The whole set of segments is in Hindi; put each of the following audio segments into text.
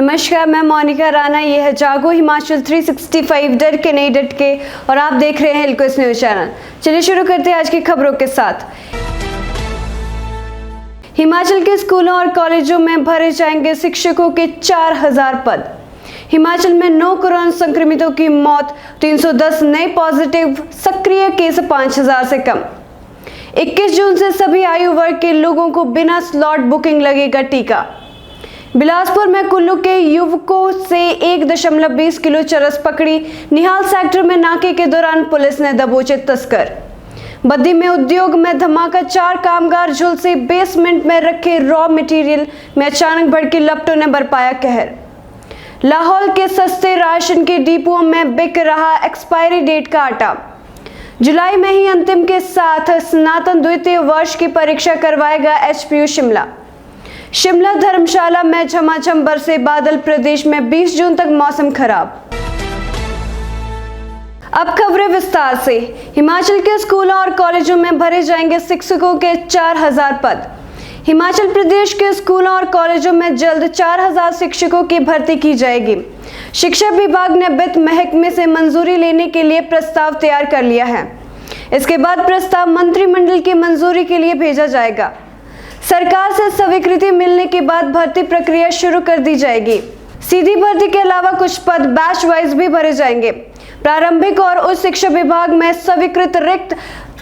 नमस्कार, मैं मोनिका राणा। ये है जागो हिमाचल 365 डर के नहीं डट के, और आप देख रहे हैं हिलक्विस्ट न्यूज चैनल। चलिए शुरू करते हैं आज की खबरों के साथ। हिमाचल के स्कूलों और कॉलेजों में भरे जाएंगे शिक्षकों के 4000 पद। हिमाचल में 9 कोरोना संक्रमितों की मौत, 310 नए पॉजिटिव, सक्रिय केस 5000 से कम। 21 जून से सभी आयु वर्ग के लोगों को बिना स्लॉट बुकिंग लगेगा टीका। बिलासपुर में कुल्लू के युवकों से 1.20 किलो चरस पकड़ी। निहाल सेक्टर में नाके के दौरान पुलिस ने दबोचे तस्कर। बद्दी में उद्योग में धमाका, 4 कामगार झुलसे। बेसमेंट में रखे रॉ मटेरियल में अचानक भड़की लपटों ने बरपाया कहर। लाहौल के सस्ते राशन के डिपुओं में बिक रहा एक्सपायरी डेट का आटा। जुलाई में ही अंतिम के साथ स्नातक द्वितीय वर्ष की परीक्षा करवाएगा HPU शिमला। शिमला धर्मशाला में झमाझम बरसे बादल। प्रदेश में 20 जून तक मौसम खराब। अब खबरें विस्तार से। हिमाचल के स्कूलों और कॉलेजों में भरे जाएंगे शिक्षकों के 4000 पद। हिमाचल प्रदेश के स्कूलों और कॉलेजों में जल्द 4000 शिक्षकों की भर्ती की जाएगी। शिक्षा विभाग ने वित्त महकमे से मंजूरी लेने के लिए प्रस्ताव तैयार कर लिया है। इसके बाद प्रस्ताव मंत्रिमंडल की मंजूरी के लिए भेजा जाएगा। सरकार से स्वीकृति मिलने के बाद भर्ती प्रक्रिया शुरू कर दी जाएगी। सीधी भर्ती के अलावा कुछ पद बैच वाइज भी भरे जाएंगे। प्रारंभिक और उच्च शिक्षा विभाग में स्वीकृत रिक्त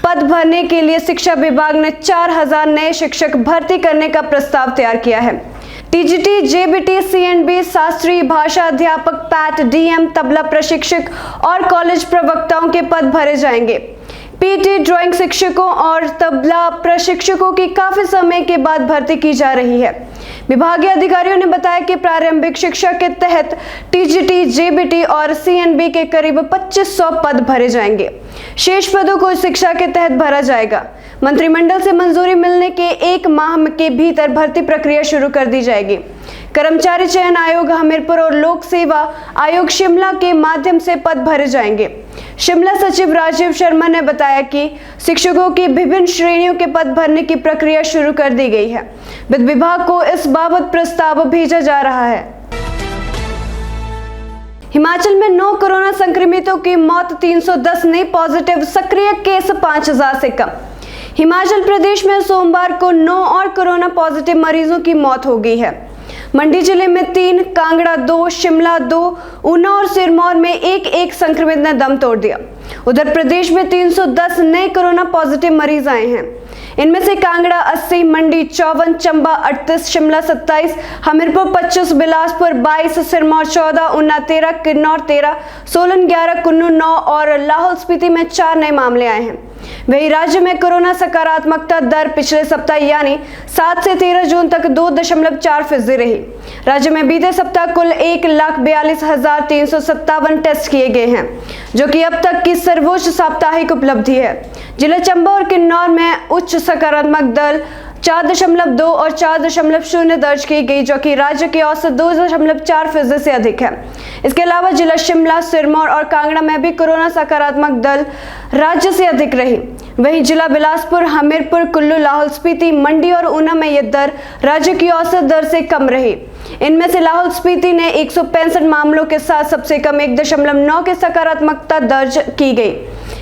पद भरने के लिए शिक्षा विभाग ने 4000 नए शिक्षक भर्ती करने का प्रस्ताव तैयार किया है। टीजीटी, जेबीटी, CNB, शास्त्रीय भाषा अध्यापक, पैट, DM, तबला प्रशिक्षक और कॉलेज प्रवक्ताओं के पद भरे जाएंगे। PT, ड्राइंग शिक्षकों और तबला प्रशिक्षकों की काफी समय के बाद भर्ती की जा रही है। विभागीय अधिकारियों ने बताया कि प्रारंभिक शिक्षा के तहत TGT, JBT और CNB के करीब 2500 पद भरे जाएंगे। शेष पदों को शिक्षा के तहत भरा जाएगा। मंत्रिमंडल से मंजूरी मिलने के 1 माह के भीतर भर्ती प्रक्रिया शुरू कर दी जाएगी। कर्मचारी चयन आयोग हमीरपुर और लोक सेवा आयोग शिमला के माध्यम से पद भरे जाएंगे। शिमला सचिव राजीव शर्मा ने बताया कि शिक्षकों की विभिन्न श्रेणियों के पद भरने की प्रक्रिया शुरू कर दी गई है। वित्त विभाग को इस बाबत प्रस्ताव भेजा जा रहा है। हिमाचल में 9 कोरोना संक्रमितों की मौत, 310 नए पॉजिटिव, सक्रिय केस 5000 से कम। हिमाचल प्रदेश में सोमवार को 9 और कोरोना पॉजिटिव मरीजों की मौत हो गई है। मंडी जिले में 3, कांगड़ा 2, शिमला 2, ऊना और सिरमौर में एक संक्रमित ने दम तोड़ दिया। उधर प्रदेश में 310 नए कोरोना पॉजिटिव मरीज आए हैं। इनमें से कांगड़ा 80, मंडी 54, चंबा 38, शिमला 27, हमीरपुर 25, बिलासपुर 22, सिरमौर 14, ऊना 13, किन्नौर 13, सोलन 11, कुल्लू 9 और लाहौल स्पीति में 4 नए मामले आए हैं। वहीं राज्य में कोरोना सकारात्मकता दर पिछले सप्ताह यानी 7 से 13 जून तक 2.4% रही। राज्य में बीते सप्ताह कुल 1,42,357 टेस्ट किए गए हैं, जो कि अब तक की सर्वोच्च साप्ताहिक उपलब्धि है। जिला चंबा और किन्नौर में उच्च सकारात्मक दर 4.2 और 4.0 दर्ज की गई, जो कि राज्य की औसत 2.4% से अधिक है। इसके अलावा जिला शिमला, सिरमौर और कांगड़ा में भी कोरोना सकारात्मक दर राज्य से अधिक रही। वहीं जिला बिलासपुर, हमीरपुर, कुल्लू, लाहौल स्पीति, मंडी और ऊना में यह दर राज्य की औसत दर से कम रही। इनमें से लाहौल स्पीति ने 165 मामलों के साथ सबसे कम 1.9 की सकारात्मकता दर्ज की गई।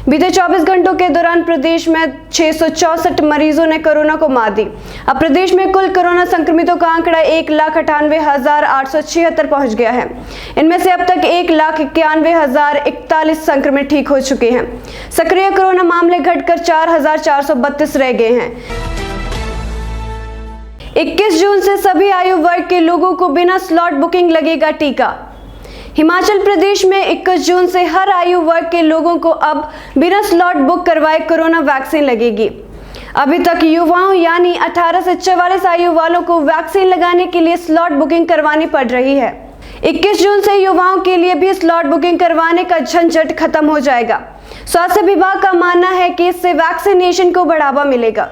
बीते 24 घंटों के दौरान प्रदेश में 664 मरीजों ने कोरोना को मात दी। अब प्रदेश में कुल कोरोना संक्रमितों का आंकड़ा 1,98,876 पहुंच गया है। इनमें से अब तक 1,91,041 संक्रमित ठीक हो चुके हैं। सक्रिय कोरोना मामले घटकर 4,432 रह गए हैं। 21 जून से सभी आयु वर्ग के लोगों को बिना स्लॉट बुकिंग लगेगा टीका। हिमाचल प्रदेश में 21 जून से हर आयु वर्ग के लोगों को अब बिना स्लॉट बुक करवाए कोरोना वैक्सीन लगेगी। अभी तक युवाओं यानी 18 से 44 आयु वालों को वैक्सीन लगाने के लिए स्लॉट बुकिंग करवानी पड़ रही है। 21 जून से युवाओं के लिए भी स्लॉट बुकिंग करवाने का झंझट खत्म हो जाएगा। स्वास्थ्य विभाग का मानना है कि इससे वैक्सीनेशन को बढ़ावा मिलेगा।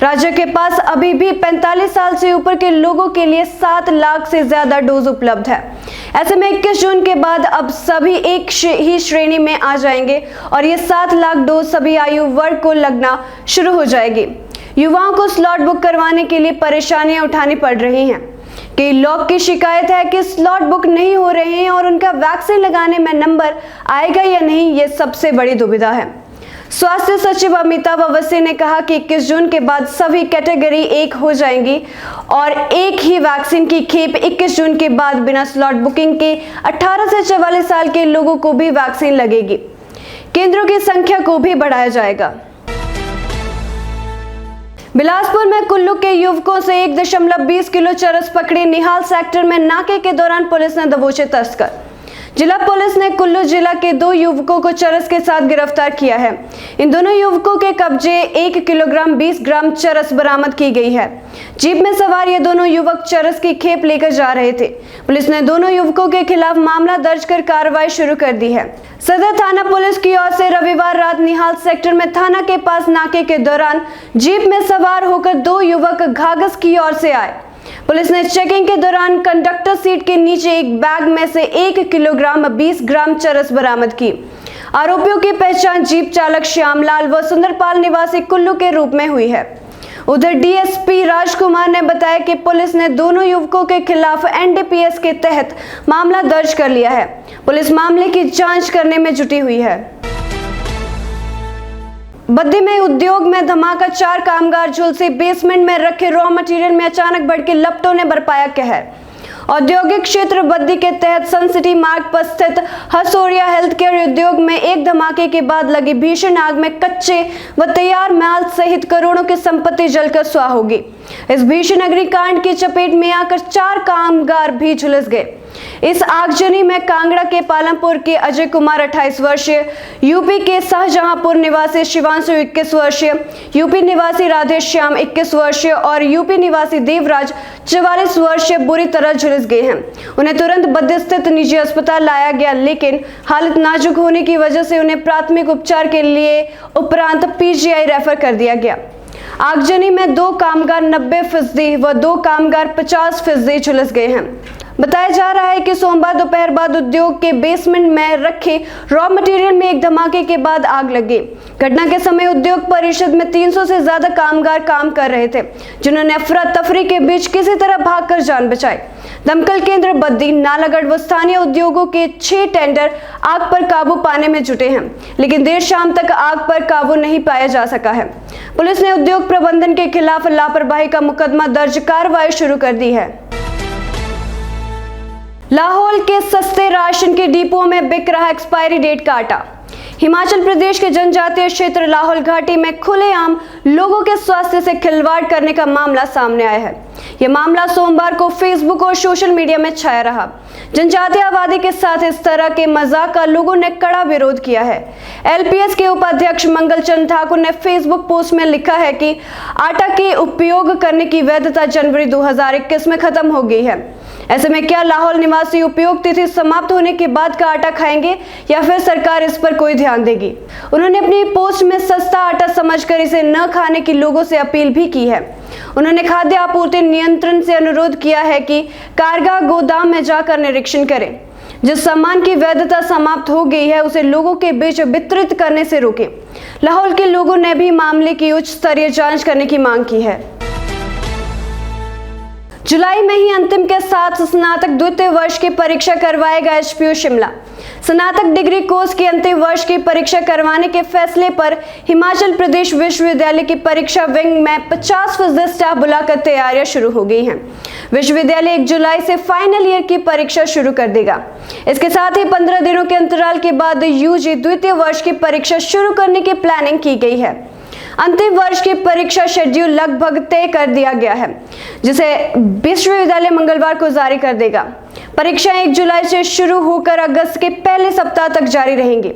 राज्य के पास अभी भी 45 साल से ऊपर के लोगों के लिए 7 लाख से ज्यादा डोज उपलब्ध है। ऐसे में 21 जून के बाद अब सभी एक ही श्रेणी में आ जाएंगे और ये 7 लाख डोज सभी आयु वर्ग को लगना शुरू हो जाएगी। युवाओं को स्लॉट बुक करवाने के लिए परेशानियां उठानी पड़ रही हैं। कई लोग की शिकायत है कि स्लॉट बुक नहीं हो रहे हैं और उनका वैक्सीन लगाने में नंबर आएगा या नहीं, ये सबसे बड़ी दुविधा है। स्वास्थ्य सचिव अमिताभ अवस्थी ने कहा कि 21 जून के बाद सभी कैटेगरी एक हो जाएंगी और एक ही वैक्सीन की खेप 21 जून के बाद बिना स्लॉट बुकिंग के 18 से 44 साल के लोगों को भी वैक्सीन लगेगी। केंद्रों की संख्या को भी बढ़ाया जाएगा। बिलासपुर में कुल्लू के युवकों से 1.20 किलो चरस पकड़ी। निहाल सेक्टर में नाके के दौरान पुलिस ने दबोचे तस्कर। जिला पुलिस ने कुल्लू जिला के 2 युवकों को चरस के साथ गिरफ्तार किया है। इन दोनों युवकों के कब्जे 1 किलोग्राम 20 ग्राम चरस बरामद की गई है। जीप में सवार ये दोनों युवक चरस की खेप लेकर जा रहे थे। पुलिस ने दोनों युवकों के खिलाफ मामला दर्ज कर कार्रवाई शुरू कर दी है। सदर थाना पुलिस की ओर से रविवार रात निहाल सेक्टर में थाना के पास नाके के दौरान जीप में सवार होकर 2 युवक घाघस की ओर से आए। पुलिस ने चेकिंग के दौरान कंडक्टर सीट के नीचे एक बैग में से 1 किलोग्राम 20 ग्राम चरस बरामद की। आरोपियों की पहचान जीप चालक श्यामलाल व सुंदरपाल निवासी कुल्लू के रूप में हुई है। उधर डीएसपी राजकुमार ने बताया कि पुलिस ने दोनों युवकों के खिलाफ एनडीपीएस के तहत मामला दर्ज कर लिया है। पुलिस मामले की जांच करने में जुटी हुई है। बद्दी में उद्योग में धमाका, 4 कामगार झुलसे। बेसमेंट में रखे रॉ मटेरियल में अचानक भड़के लपटों ने बरपाया कहर। औद्योगिक क्षेत्र बद्दी के तहत सन सिटी मार्ग पर स्थित हसोरिया हेल्थ केयर उद्योग में एक धमाके के बाद लगी भीषण आग में कच्चे व तैयार माल सहित करोड़ों की संपत्ति जलकर स्वाह होगी। इस भीषण अग्निकांड की चपेट में आकर 4 कामगार भी झुलस गए। इस आगजनी में कांगड़ा के पालमपुर के अजय कुमार 28 वर्षीय, यूपी के शाहजहांपुर निवासी शिवांशु 21 वर्षीय, यूपी निवासी राधेश्याम 21 वर्षीय और यूपी निवासी देवराज 44 वर्षीय बुरी तरह झुलस गए हैं। उन्हें तुरंत बद्दी स्थित निजी अस्पताल लाया गया, लेकिन हालत नाजुक होने की वजह से उन्हें प्राथमिक उपचार के लिए उपरांत पीजीआई रेफर कर दिया गया। आगजनी में 2 कामगार 90% व 2 कामगार 50% झुलस गए हैं। बताया जा रहा है कि सोमवार दोपहर बाद उद्योग के बेसमेंट में रखे रॉ मटेरियल में एक धमाके के बाद आग लग गई। घटना के समय उद्योग परिषद में 300 से ज्यादा कामगार काम कर रहे थे, जिन्होंने अफरा तफरी के बीच किसी तरह भागकर जान बचाई। दमकल केंद्र बद्दी, नालागढ़ व स्थानीय उद्योगों के 6 टेंडर आग पर काबू पाने में जुटे हैं, लेकिन देर शाम तक आग पर काबू नहीं पाया जा सका है। पुलिस ने उद्योग प्रबंधन के खिलाफ लापरवाही का मुकदमा दर्ज कार्रवाई शुरू कर दी है। लाहौल के सस्ते राशन के डिपो में बिक रहा एक्सपायरी डेट का आटा। हिमाचल प्रदेश के जनजातीय क्षेत्र लाहौल घाटी में खुलेआम लोगों के स्वास्थ्य से खिलवाड़ करने का मामला सामने आया है। यह मामला सोमवार को फेसबुक और सोशल मीडिया में छाया रहा। जनजातीय आबादी के साथ इस तरह के मजाक का लोगों ने कड़ा विरोध किया है। एलपीएस के उपाध्यक्ष मंगल चंद ठाकुर ने फेसबुक पोस्ट में लिखा है कि आटा के उपयोग करने की वैधता जनवरी 2021 में खत्म हो गई है। ऐसे में क्या लाहौल निवासी उपयोग तिथि समाप्त होने के बाद का आटा खाएंगे या फिर सरकार इस पर कोई ध्यान देगी? उन्होंने अपनी पोस्ट में सस्ता आटा समझकर इसे न खाने की लोगों से अपील भी की है। उन्होंने खाद्य आपूर्ति नियंत्रण से अनुरोध किया है कि कारगा गोदाम में जाकर निरीक्षण करें। जिस सामान की वैधता समाप्त हो गई है उसे लोगों के बीच वितरित करने से रोकें। लाहौल के लोगों ने भी मामले की उच्च स्तरीय जांच करने की मांग की है। जुलाई में ही अंतिम के साथ स्नातक द्वितीय वर्ष की परीक्षा करवाएगा एचपीयू शिमला। स्नातक डिग्री कोर्स की अंतिम वर्ष की परीक्षा करवाने के फैसले पर हिमाचल प्रदेश विश्वविद्यालय की परीक्षा विंग में 50% स्टाफ बुलाकर तैयारियां शुरू हो गई हैं। विश्वविद्यालय 1 जुलाई से फाइनल ईयर की परीक्षा शुरू कर देगा। इसके साथ ही 15 दिनों के अंतराल के बाद यूजी द्वितीय वर्ष की परीक्षा शुरू करने की प्लानिंग की गई है। अंतिम वर्ष की परीक्षा शेड्यूल लगभग तय कर दिया गया है, जिसे विश्वविद्यालय मंगलवार को जारी कर देगा। परीक्षाएं 1 जुलाई से शुरू होकर अगस्त के पहले सप्ताह तक जारी रहेंगी।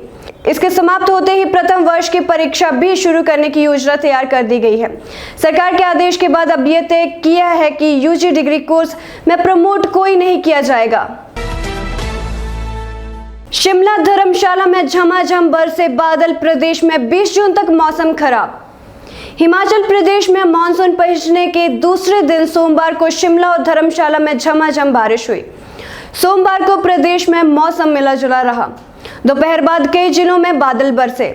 इसके समाप्त होते ही प्रथम वर्ष की परीक्षा भी शुरू करने की योजना तैयार कर दी गई है। सरकार के आदेश के बाद अब यह तय किया है कि यूजी डिग्री कोर्स में प्रमोट कोई नहीं किया जाएगा। शिमला धर्मशाला में झमाझम बरसे बादल, प्रदेश में 20 जून तक मौसम खराब। हिमाचल प्रदेश में मानसून पहुंचने के दूसरे दिन सोमवार को शिमला और धर्मशाला में झमाझम बारिश हुई। सोमवार को प्रदेश में मौसम मिला जुला रहा। दोपहर बाद कई जिलों में बादल बरसे।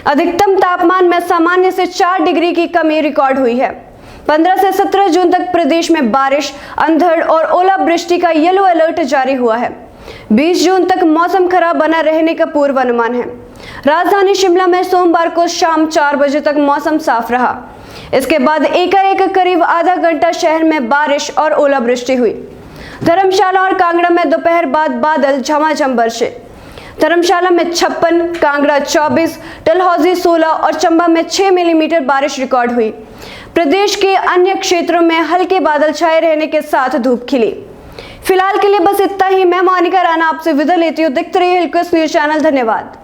अधिकतम तापमान में सामान्य से 4 डिग्री की कमी रिकॉर्ड हुई है। 15 से 17 जून तक प्रदेश में बारिश, अंधड़ और ओलावृष्टि का येलो अलर्ट जारी हुआ है। 20 जून तक मौसम खराब बना रहने का पूर्वानुमान है। राजधानी शिमला में सोमवार को शाम 4 बजे तक मौसम साफ रहा। इसके बाद एकाएक करीब आधा घंटा शहर में बारिश और ओलावृष्टि हुई। धर्मशाला और कांगड़ा में दोपहर बाद बादल झमाझम बरसे। धर्मशाला में 56, कांगड़ा 24, डलहौजी 16 और चंबा में 6 मिलीमीटर बारिश रिकॉर्ड हुई। प्रदेश के अन्य क्षेत्रों में हल्के बादल छाए रहने के साथ धूप खिली। फिलहाल के लिए बस इतना ही। मैं मोनिका राणा आपसे विदा लेती हूँ। देखते रहिए हिलक्विस्ट न्यूज चैनल। धन्यवाद।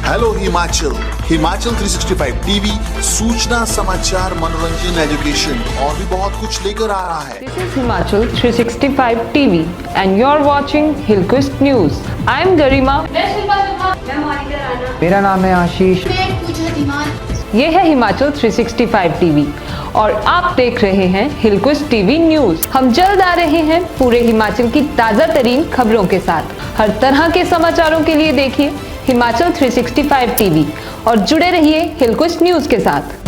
हेलो हिमाचल 365 टीवी सूचना, समाचार, मनोरंजन, एजुकेशन और भी बहुत कुछ लेकर आ रहा है। This is Himachal 365 TV and you're watching Hillquist News. I am Garima. मेरा नाम है आशीष। ये है हिमाचल 365 टीवी और आप देख रहे हैं हिलक्विस्ट टीवी न्यूज। हम जल्द आ रहे हैं पूरे हिमाचल की ताजा तरीन खबरों के साथ। हर तरह के समाचारों के लिए देखिए हिमाचल 365 टीवी और जुड़े रहिए हिलक्विस्ट न्यूज के साथ।